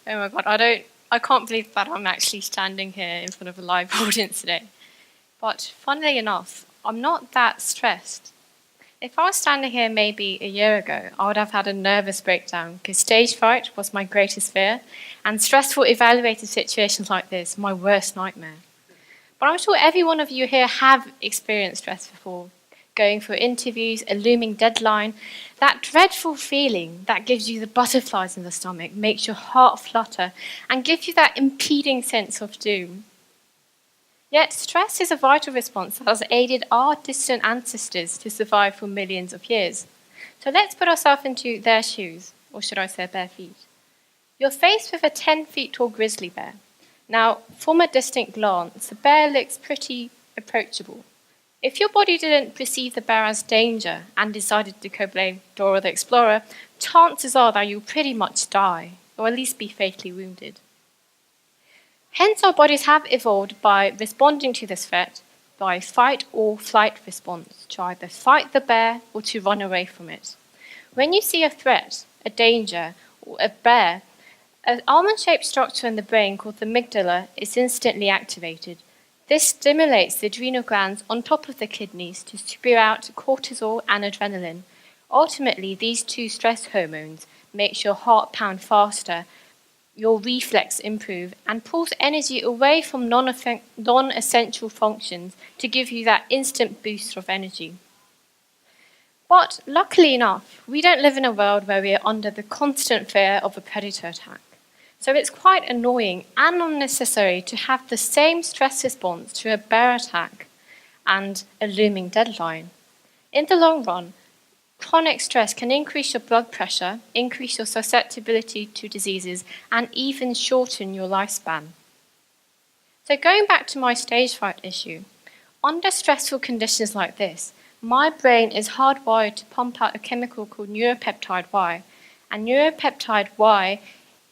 Oh my God, I can't believe that I'm actually standing here in front of a live audience today. But funnily enough, I'm not that stressed. If I was standing here maybe a year ago, I would have had a nervous breakdown because stage fright was my greatest fear, and stressful evaluative situations like this, my worst nightmare. But I'm sure every one of you here have experienced stress before. Going for interviews, a looming deadline, that dreadful feeling that gives you the butterflies in the stomach, makes your heart flutter, and gives you that impeding sense of doom. Yet stress is a vital response that has aided our distant ancestors to survive for millions of years. So let's put ourselves into their shoes, or should I say bare feet. You're faced with a 10 feet tall grizzly bear. Now, from a distant glance, the bear looks pretty approachable. If your body didn't perceive the bear as danger and decided to go blame Dora the Explorer, chances are that you'll pretty much die, or at least be fatally wounded. Hence, our bodies have evolved by responding to this threat by fight or flight response, to either fight the bear or to run away from it. When you see a threat, a danger, or a bear, an almond-shaped structure in the brain called the amygdala is instantly activated. This stimulates the adrenal glands on top of the kidneys to spew out cortisol and adrenaline. Ultimately, these two stress hormones make your heart pound faster, your reflex improve, and pulls energy away from non-essential functions to give you that instant boost of energy. But luckily enough, we don't live in a world where we are under the constant fear of a predator attack. So it's quite annoying and unnecessary to have the same stress response to a bear attack and a looming deadline. In the long run, chronic stress can increase your blood pressure, increase your susceptibility to diseases, and even shorten your lifespan. So going back to my stage fright issue, under stressful conditions like this, my brain is hardwired to pump out a chemical called neuropeptide Y, and neuropeptide Y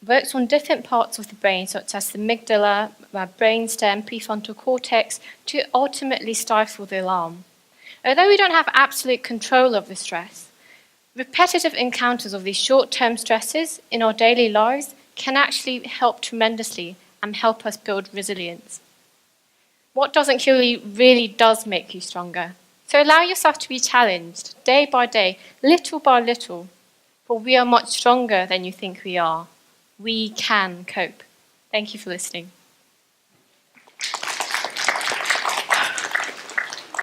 works on different parts of the brain, such as the amygdala, brainstem, prefrontal cortex, to ultimately stifle the alarm. Although we don't have absolute control of the stress, repetitive encounters of these short-term stresses in our daily lives can actually help tremendously and help us build resilience. What doesn't kill you really does make you stronger. So allow yourself to be challenged day by day, little by little, for we are much stronger than you think we are. We can cope. Thank you for listening.